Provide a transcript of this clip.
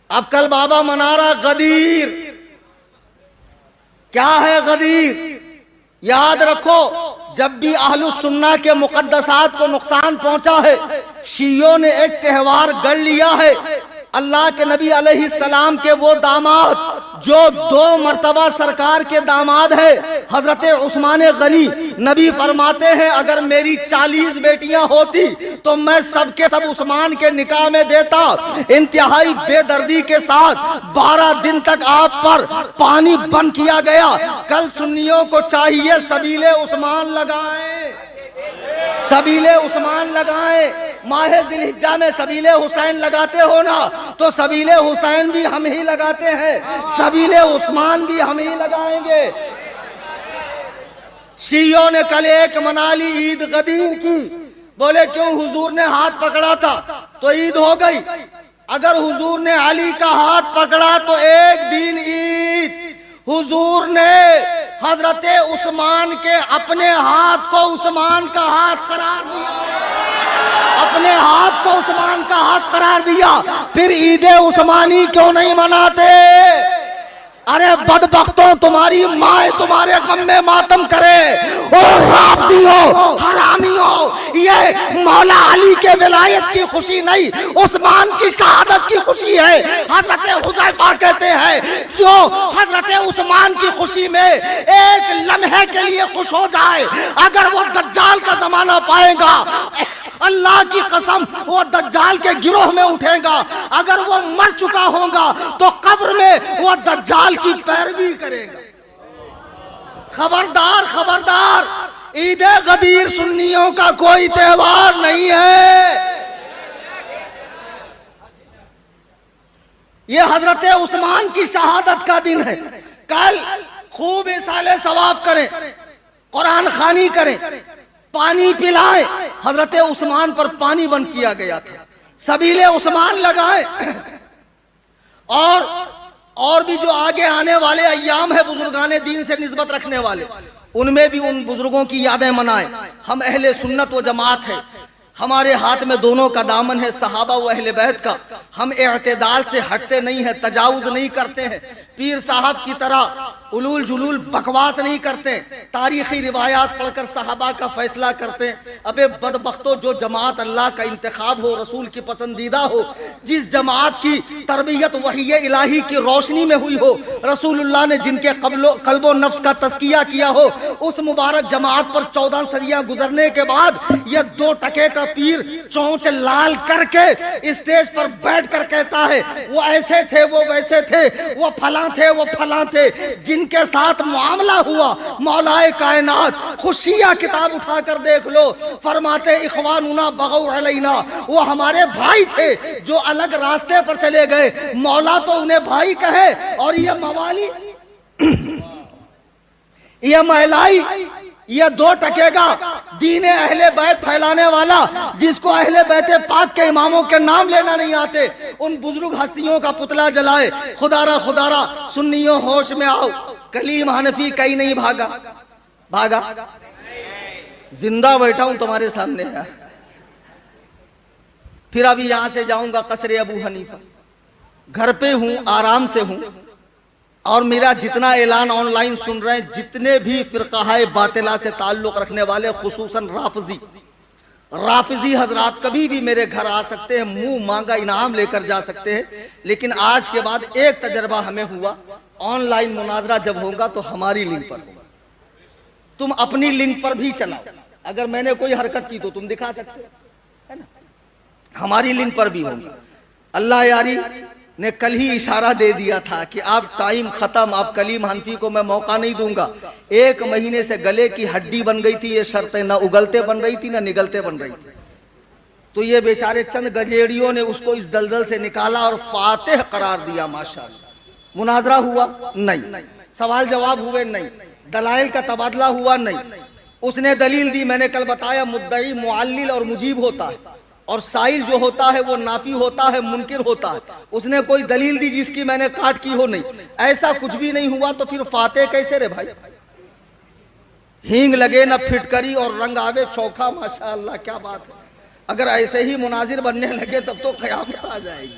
اب کل بابا منا رہا غدیر. کیا ہے غدیر؟ یاد رکھو، جب بھی اہل السنہ کے مقدسات کو نقصان پہنچا ہے، شیعوں نے ایک تہوار گڑ لیا ہے. اللہ کے نبی علیہ السلام کے وہ داماد جو 2 مرتبہ سرکار کے داماد ہے، حضرت عثمان غنی، نبی فرماتے ہیں اگر میری 40 بیٹیاں ہوتی تو میں سب کے سب عثمان کے نکاح میں دیتا. انتہائی بے دردی کے ساتھ 12 دن تک آپ پر پانی بند کیا گیا. کل سنیوں کو چاہیے سبیل عثمان لگائیں، سبیل عثمان لگائیں. ماہ ذی الحجہ میں سبیل حسین لگاتے ہو نا، تو سبیل حسین بھی ہم ہی لگاتے ہیں، سبیل عثمان بھی ہم ہی لگائیں گے. شیعوں نے کل ایک منا لی عید غدیر کی. بولے کیوں؟ حضور نے ہاتھ پکڑا تھا تو عید ہو گئی. اگر حضور نے علی کا ہاتھ پکڑا تو ایک دن عید. حضور نے حضرت عثمان کے اپنے ہاتھ کو عثمان کا ہاتھ قرار دیا، اپنے ہاتھ کو عثمان کا ہاتھ قرار دیا. پھر عید عثمانی کیوں نہیں مناتے؟ ارے بدبختوں، تمہاری ماں تمہارے غم میں ماتم کرے. اور رافضیوں، حرامیوں، یہ مولا علی کے ولایت کی خوشی نہیں، عثمان کی شہادت کی خوشی ہے. حضرت حذیفہ کہتے ہیں جو حضرت عثمان کی خوشی میں ایک لمحے کے لیے خوش ہو جائے، اگر وہ دجال کا زمانہ پائے گا، اللہ کی قسم وہ دجال کے گروہ میں اٹھے گا. اگر وہ مر چکا ہوگا تو قبر میں وہ دجال کی پیروی کرے گا. خبردار خبردار، عید غدیر سنیوں کا کوئی تہوار نہیں ہے. یہ حضرت عثمان کی شہادت کا دن ہے. کل خوب ایصال ثواب کریں، قرآن خوانی کریں، پانی پلائیں. حضرت عثمان پر پانی بند کیا گیا تھا، سبیل عثمان لگائیں. اور بھی جو آگے آنے والے ایام ہے بزرگان دین سے نسبت رکھنے والے، ان میں بھی ان بزرگوں کی یادیں منائیں. ہم اہل سنت و جماعت ہیں، ہمارے ہاتھ میں دونوں کا دامن ہے، صحابہ و اہل بیت کا. ہم اعتدال سے ہٹتے نہیں ہیں، تجاوز نہیں کرتے ہیں، پیر صاحب کی طرح علول جلول بکواس نہیں کرتے، تاریخی روایات پڑھ کر صحابہ کا فیصلہ کرتے ہیں. ابے بدبختوں، جو جماعت اللہ کا انتخاب ہو، رسول کی پسندیدہ ہو، جس جماعت کی تربیت وحی الہی کی روشنی میں ہوئی ہو، رسول اللہ نے جن کے قلب و نفس کا تزکیہ کیا ہو، اس مبارک جماعت پر 14 صدیاں گزرنے کے بعد یہ 2 ٹکے کا پیر چونچ لال کر کے اسٹیج پر بیٹھ کر کہتا ہے وہ ایسے تھے، وہ ویسے تھے، وہ پھلاں تھے، وہ پھلاں تھے. جن کے ساتھ معاملہ ہوا مولا کائنات، خوشیہ کتاب اٹھا کر دیکھ لو، فرماتے اخواننا بغوا علینا، وہ ہمارے بھائی تھے جو الگ راستے پر چلے گئے. مولا تو انہیں بھائی کہے، اور یہ موالی، یہ مہلائی، یہ 2 ٹکے گا دین اہل بیت پھیلانے والا، جس کو اہل بیت پاک کے اماموں کے نام لینا نہیں آتے، ان بزرگ ہستیوں کا پتلا جلائے. خدارہ خدارہ سنیوں ہوش میں آؤ. کلیم حنفی کہیں نہیں بھاگا، زندہ بیٹھا ہوں تمہارے سامنے. پھر ابھی یہاں سے جاؤں گا قصر ابو حنیفہ. گھر پہ ہوں، آرام سے ہوں، اور میرا جتنا اعلان آن لائن سن رہے ہیں، جتنے بھی فرقہ باطلہ سے تعلق رکھنے والے، خصوصاً رافضی حضرات کبھی بھی میرے گھر آ سکتے ہیں، منہ مانگا انعام لے کر جا سکتے ہیں. لیکن آج کے بعد ایک تجربہ ہمیں ہوا، آن لائن مناظرہ جب ہوگا تو ہماری لنک پر ہوگا. تم اپنی لنک پر بھی چلاؤ، اگر میں نے کوئی حرکت کی تو تم دکھا سکتے ہیں نا، ہماری لنک پر بھی ہوگا. اللہ یاری نے کل ہی اشارہ دے دیا تھا کہ آپ ٹائم ختم، آپ کلیم حنفی کو میں موقع نہیں دوں گا. 1 مہینے سے گلے کی ہڈی بن گئی تھی، یہ شرطیں نہ اگلتے بن رہی تھی نہ نگلتے بن رہی تھی. تو یہ بیچارے چند گجیڑیوں نے اس کو اس دلدل سے نکالا اور فاتح قرار دیا. ماشاءاللہ. مناظرہ ہوا نہیں، سوال جواب ہوئے نہیں، دلائل کا تبادلہ ہوا نہیں. اس نے دلیل دی، میں نے کل بتایا مدعی معلل اور مجیب ہوتا ہے، اور سائل جو ہوتا ہے وہ نافی ہوتا ہے، منکر ہوتا ہے. اس نے کوئی دلیل دی جس کی میں نے کاٹ کی ہو نہیں. ایسا کچھ بھی نہیں ہوا تو پھر فاتح کیسے رے بھائی؟ ہینگ لگے نہ پھٹکری اور رنگ آوے چوکھا. ماشاءاللہ کیا بات ہے. اگر ایسے ہی مناظر بننے لگے تب تو قیامت آ جائے گی.